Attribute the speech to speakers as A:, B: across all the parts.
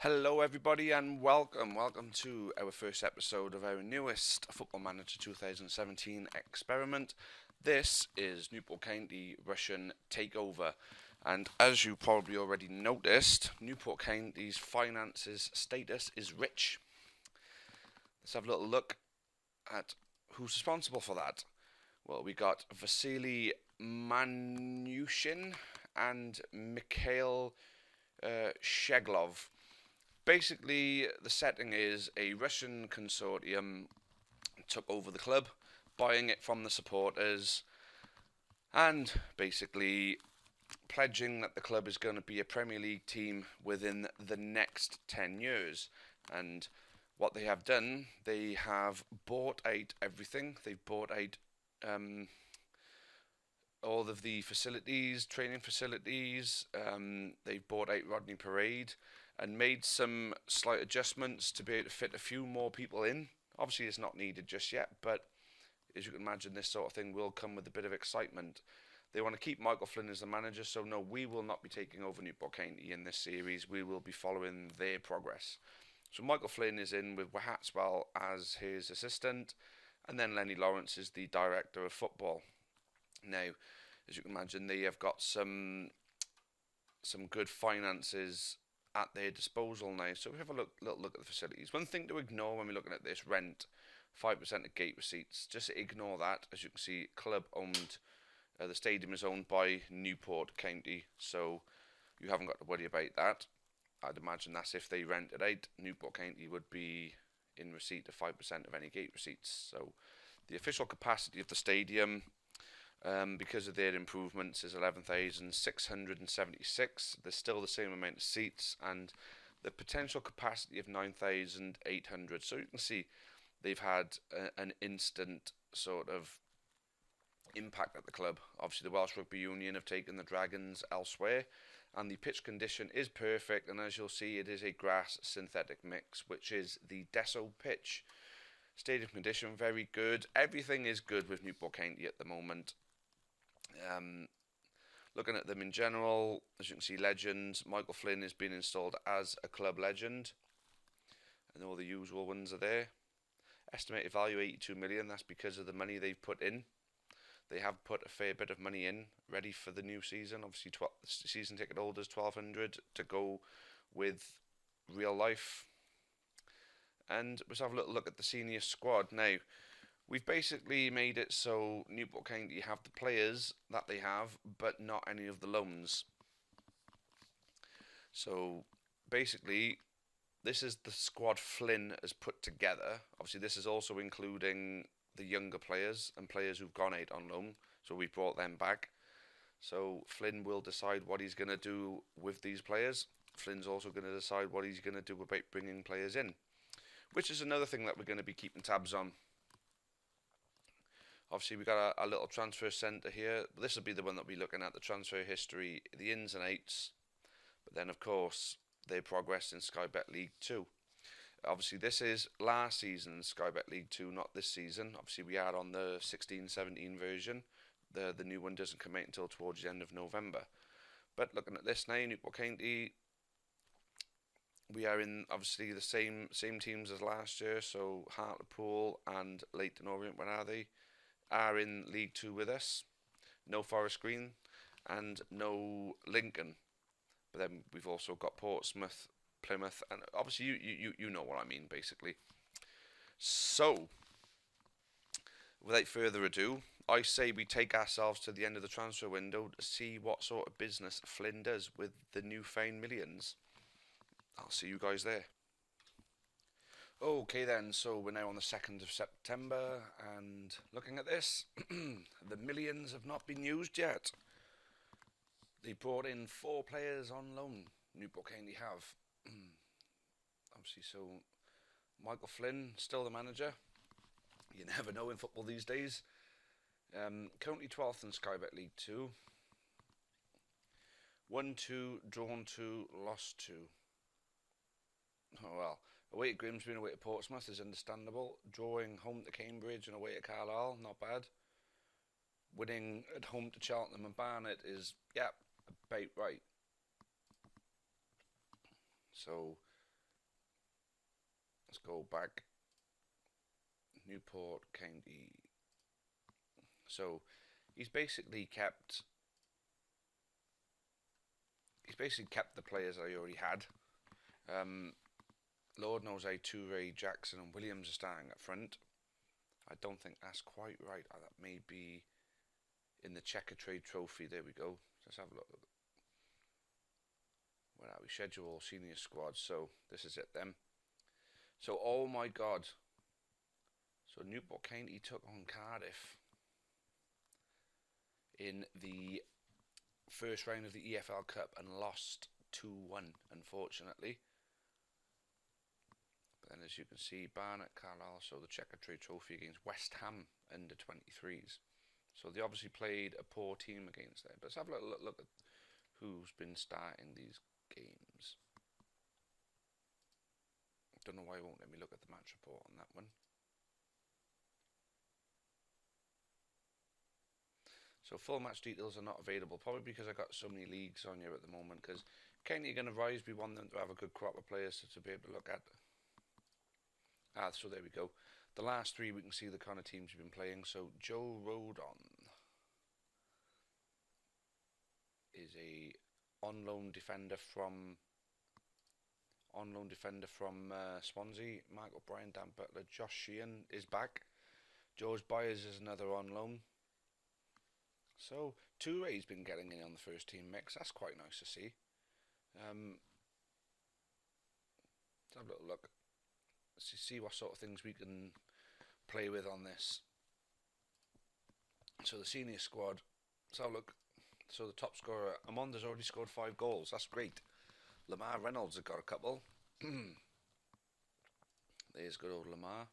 A: Hello, everybody, and welcome to our first episode of our newest Football Manager 2017 experiment. This is Newport County Russian Takeover, and as you probably already noticed, Newport County's finances status is rich. Let's have a little look at who's responsible for that. Well, we got Vasily Manushin and Mikhail Sheglov. Basically, the setting is a Russian consortium took over the club, buying it from the supporters, and basically pledging that the club is going to be a Premier League team within the next 10 years. And what they have done, they have bought out everything. They've bought out all of the facilities, training facilities. They've bought out Rodney Parade and made some slight adjustments to be able to fit a few more people in. Obviously, it's not needed just yet, but as you can imagine, this sort of thing will come with a bit of excitement. They want to keep Michael Flynn as the manager, so no, we will not be taking over Newport County in this series. We will be following their progress. So Michael Flynn is in with Wahatswell as his assistant, and then Lenny Lawrence is the director of football. Now, as you can imagine, they have got some good finances at their disposal now. So we have a little look at the facilities. One thing to ignore when we're looking at this: rent, 5% of gate receipts. Just ignore that. As you can see, club owned. The stadium is owned by Newport County, so you haven't got to worry about that. I'd imagine that's if they rent it out. Newport County would be in receipt of 5% of any gate receipts. So the official capacity of the stadium, because of their improvements, is 11,676. There's still the same amount of seats, and the potential capacity of 9,800. So you can see they've had an instant sort of impact at the club. Obviously, the Welsh Rugby Union have taken the Dragons elsewhere, and the pitch condition is perfect. And as you'll see, it is a grass synthetic mix, which is the Deso pitch. Stadium condition very good. Everything is good with Newport County at the moment. Looking at them in general, as you can see, legends. Michael Flynn has been installed as a club legend, and all the usual ones are there. Estimated value 82 million. That's because of the money they've put in. They have put a fair bit of money in, ready for the new season. Obviously, season ticket holders 1,200 to go with real life. And let's have a little look at the senior squad now. We've basically made it so Newport County have the players that they have, but not any of the loans. So basically, this is the squad Flynn has put together. Obviously, this is also including the younger players and players who've gone out on loan. So we brought them back. So Flynn will decide what he's going to do with these players. Flynn's also going to decide what he's going to do about bringing players in, which is another thing that we're going to be keeping tabs on. Obviously, we've got a little transfer centre here. This will be the one that we're looking at, the transfer history, the ins and outs. But then, of course, their progress in Sky Bet League 2. Obviously, this is last season's Sky Bet League 2, not this season. Obviously, we are on the 16-17 version. The new one doesn't come out until towards the end of November. But looking at this now, Newport County, we are in obviously the same teams as last year. So Hartlepool and Leyton Orient, where are they? Are in League 2 with us. No Forest Green and no Lincoln. But then we've also got Portsmouth, Plymouth, and obviously you know what I mean, basically. So, without further ado, I say we take ourselves to the end of the transfer window to see what sort of business Flynn does with the newfound millions. I'll see you guys there. Okay then, so we're now on the 2nd of September, and looking at this, the millions have not been used yet. They brought in 4 players on loan, Newport County have. Obviously, so Michael Flynn, still the manager. You never know in football these days. Currently 12th in Sky Bet League 2. 1-2, drawn 2, lost 2. Oh well. Away at Grimsby and away to Portsmouth is understandable. Drawing home to Cambridge and away to Carlisle, not bad. Winning at home to Cheltenham and Barnet is, yeah, about right. So Let's go back. Newport County. So he's basically kept the players I already had. Lord knows I Toure, Jackson and Williams are starting up front. I don't think that's quite right. That may be in the Checker Trade Trophy. There we go. Let's have a look. Where are we? Schedule senior squad. So this is it then. So oh my God. So Newport County took on Cardiff in the first round of the EFL Cup and lost 2-1, unfortunately. But then, as you can see, Barnet, Carlisle, so the Checker Trade Trophy against West Ham under 23s. So they obviously played a poor team against them. But let's have a look at who's been starting these games. Don't know why it won't let me look at the match report on that one. So full match details are not available, probably because I got so many leagues on here at the moment. Because County are going to rise. We want them to have a good crop of players to be able to look at. So there we go. The last three, we can see the kind of teams you've been playing. So Joe Rodon is a on loan defender from Swansea. Mark O'Brien, Dan Butler, Josh Sheehan is back. George Byers is another on loan. So Touré's been getting in on the first team mix. That's quite nice to see. Let's have a little look. Let's see what sort of things we can play with on this. So the senior squad. Let's have a look. So the top scorer, Amond, has already scored 5 goals. That's great. Lamar Reynolds has got a couple. There's good old Lamar.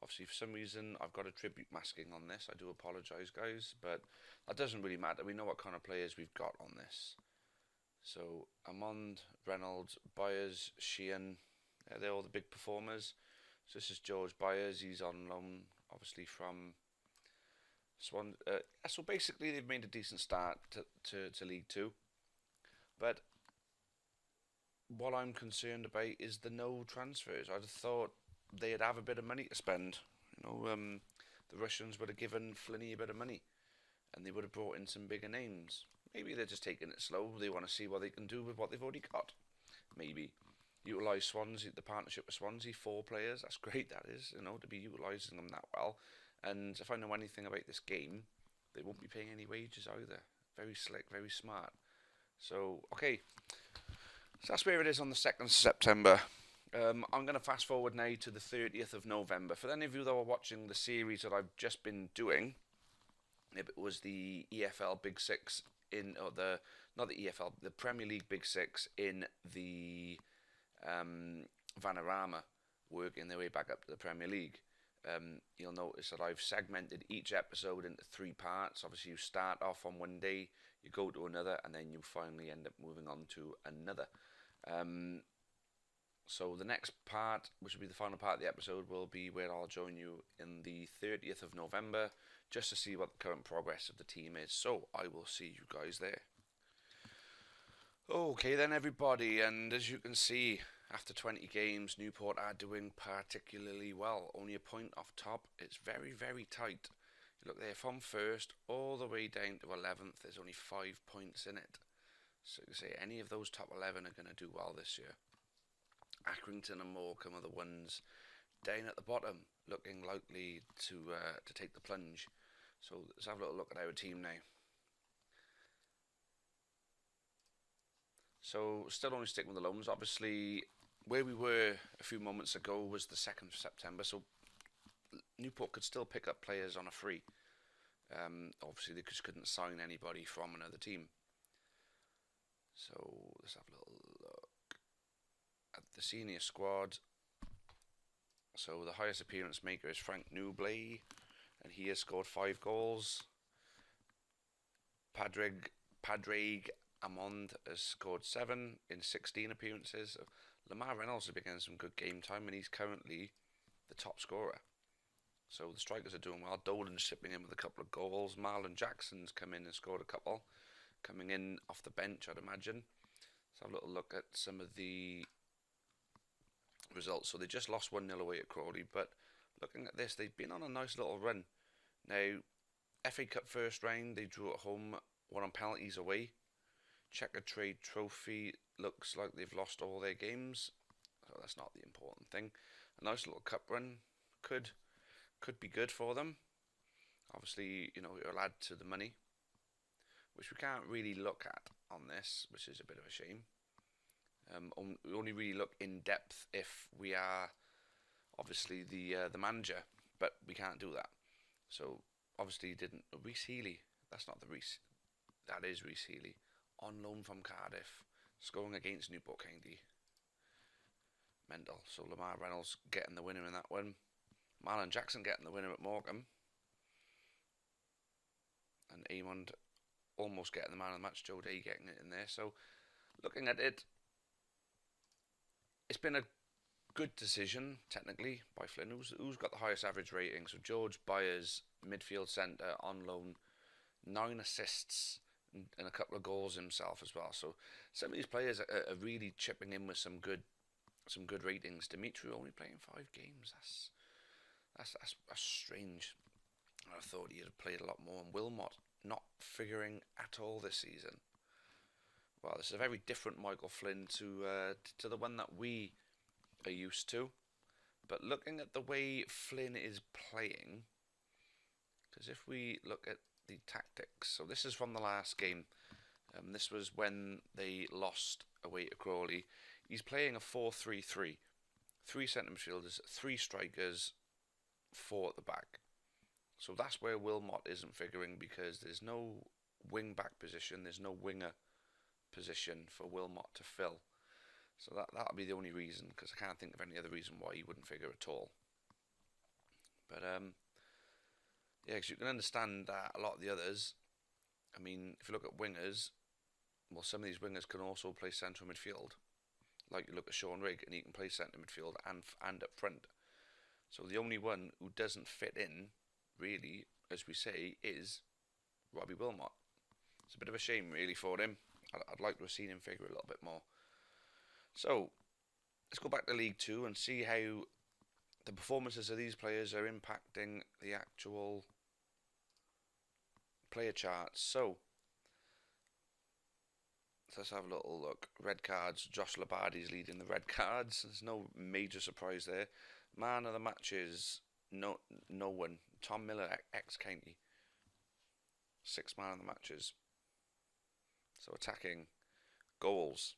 A: Obviously, for some reason, I've got a tribute masking on this. I do apologise, guys, but that doesn't really matter. We know what kind of players we've got on this. So, Amond, Reynolds, Byers, Sheehan, they're all the big performers. So this is George Byers. He's on loan, obviously, from Swan. So basically, they've made a decent start to League 2. But what I'm concerned about is the no transfers. I'd have thought they'd have a bit of money to spend. The Russians would have given Flinney a bit of money, and they would have brought in some bigger names. Maybe they're just taking it slow. They want to see what they can do with what they've already got. Maybe utilise Swansea, the partnership with Swansea, 4 players. That's great. That is, to be utilising them that well. And if I know anything about this game, they won't be paying any wages either. Very slick, very smart. So okay, so that's where it is on the 2nd of September. I'm going to fast forward now to the 30th of November. For any of you that are watching the series that I've just been doing, if it was the EFL Big Six the Premier League Big Six in the Vanarama, working their way back up to the Premier League. You'll notice that I've segmented each episode into 3 parts. Obviously, you start off on one day, you go to another, and then you finally end up moving on to another. So the next part, which will be the final part of the episode, will be where I'll join you in the 30th of November, just to see what the current progress of the team is. So I will see you guys there. Okay then, everybody, and as you can see, after 20 games, Newport are doing particularly well. Only a point off top. It's very, very tight. You look there, from 1st all the way down to 11th, there's only 5 points in it. So you can say any of those top 11 are going to do well this year. Accrington and Morecambe are the ones down at the bottom, looking likely to take the plunge. So let's have a little look at our team now. So still only sticking with the loans. Obviously, where we were a few moments ago was the 2nd of September, so Newport could still pick up players on a free. Obviously, they just couldn't sign anybody from another team. So let's have a little look at the senior squad. So the highest appearance maker is Frank Newblay, and he has scored 5 goals. Padraig Amond has scored 7 in 16 appearances. Lamar Reynolds has been getting some good game time, and he's currently the top scorer. So the strikers are doing well. Dolan's chipping in with a couple of goals. Marlon Jackson's come in and scored a couple, coming in off the bench, I'd imagine. Let's have a little look at some of the results. So they just lost 1-0 away at Crawley. But looking at this, they've been on a nice little run. Now, FA Cup first round, they drew at home, won on penalties away. Checker Trade Trophy looks like they've lost all their games. So that's not the important thing. A nice little cup run could be good for them. Obviously, it'll add to the money, which we can't really look at on this, which is a bit of a shame. We only really look in depth if we are obviously the manager, but we can't do that. So obviously didn't Reece Healy. That's not the Reece. That is Reece Healy on loan from Cardiff, scoring against Newport County. Mental. So Lamar Reynolds getting the winner in that one. Marlon Jackson getting the winner at Morecambe. And Amond almost getting the man of the match. Joe Day getting it in there. So looking at it, it's been a good decision, technically, by Flynn. Who's got the highest average rating? So George Byers, midfield centre, on loan. 9 assists and a couple of goals himself as well. So some of these players are really chipping in with some good ratings. Dimitri only playing 5 games. That's strange. I thought he'd have played a lot more. And Wilmot not figuring at all this season. Well, this is a very different Michael Flynn to the one that we are used to. But looking at the way Flynn is playing, because if we look at the tactics, so this is from the last game. This was when they lost away to Crawley. He's playing a 4-3-3. 3 centre midfielders, 3 strikers, 4 at the back. So that's where Wilmot isn't figuring, because there's no wing back position, there's no winger position for Wilmot to fill. So that'll be the only reason, because I can't think of any other reason why he wouldn't figure at all. But yeah, because you can understand that a lot of the others, I mean, if you look at wingers, well, some of these wingers can also play central midfield. Like you look at Sean Rigg, and he can play centre midfield and up front. So the only one who doesn't fit in, really, as we say, is Robbie Wilmot. It's a bit of a shame, really, for him. I'd like to have seen him figure a little bit more. So, let's go back to League 2 and see how the performances of these players are impacting the actual player charts. So, let's have a little look. Red cards. Josh Labardi's leading the red cards. There's no major surprise there. Man of the matches, no one. Tom Miller, ex-County. 6 man of the matches. So attacking goals.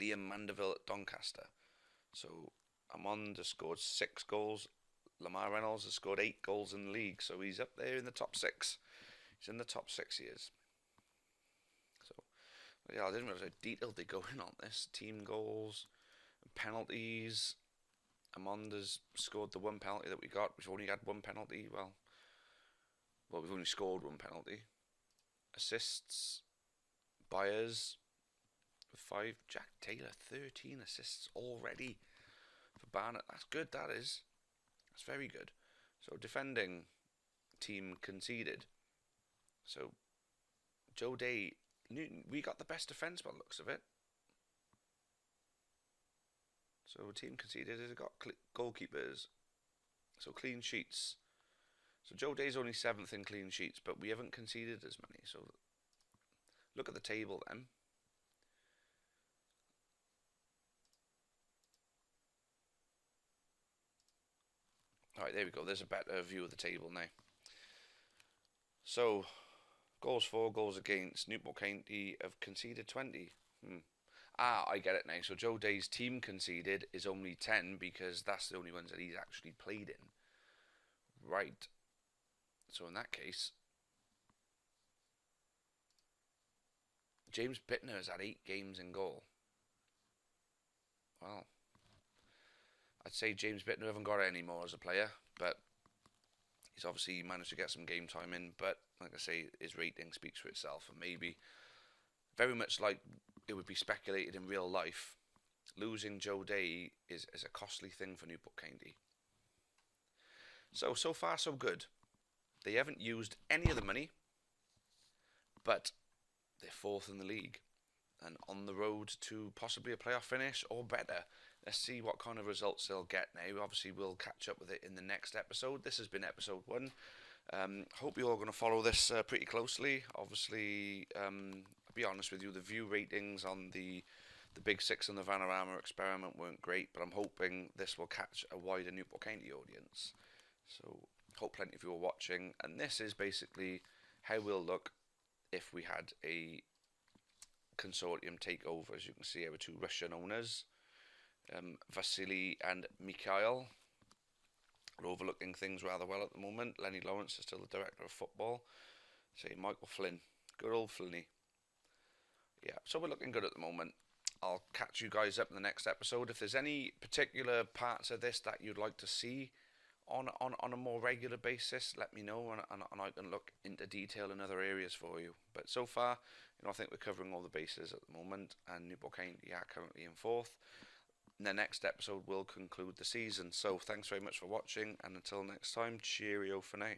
A: Liam Mandeville at Doncaster. So Amond has scored 6 goals. Lamar Reynolds has scored 8 goals in the league. So he's up there in the top 6. He's in the top 6 years. So yeah, I didn't realise how detailed they go in on this. Team goals, penalties. Amond has scored the 1 penalty that we got. We've only had 1 penalty. Well, we've only scored 1 penalty. Assists. Byers with 5. Jack Taylor, 13 assists already for Barnet. That's good, that is. That's very good. So defending team conceded. So Joe Day, we got the best defence by the looks of it. So team conceded has got goalkeepers. So clean sheets. So Joe Day's only 7th in clean sheets, but we haven't conceded as many. So look at the table then. Alright, there we go. There's a better view of the table now. So, goals for, goals against. Newport County have conceded 20. I get it now. So Joe Day's team conceded is only 10 because that's the only ones that he's actually played in. Right. So in that case, James Bittner has had 8 games in goal. Well, I'd say James Bittner haven't got it anymore as a player, but he's obviously managed to get some game time in. But like I say, his rating speaks for itself, and maybe very much like it would be speculated in real life, losing Joe Day is a costly thing for Newport County. So far so good. They haven't used any of the money, but they're 4th in the league and on the road to possibly a playoff finish or better. Let's see what kind of results they'll get now. Obviously, we'll catch up with it in the next episode. This has been episode 1. Hope you're all going to follow this pretty closely. Obviously, I'll be honest with you, the view ratings on the Big Six and the Vanarama experiment weren't great, but I'm hoping this will catch a wider Newport County audience. So, hope plenty of you are watching, and this is basically how we'll look if we had a consortium takeover. As you can see, our 2 Russian owners, Vasily and Mikhail, are overlooking things rather well at the moment. Lenny Lawrence is still the director of football. Say Michael Flynn, good old Flinny. Yeah, so we're looking good at the moment. I'll catch you guys up in the next episode. If there's any particular parts of this that you'd like to see on a more regular basis, let me know, and I can look into detail in other areas for you. But so far, I think we're covering all the bases at the moment, and Newport County are currently in 4th. The next episode will conclude the season. So thanks very much for watching, and until next time, cheerio for now.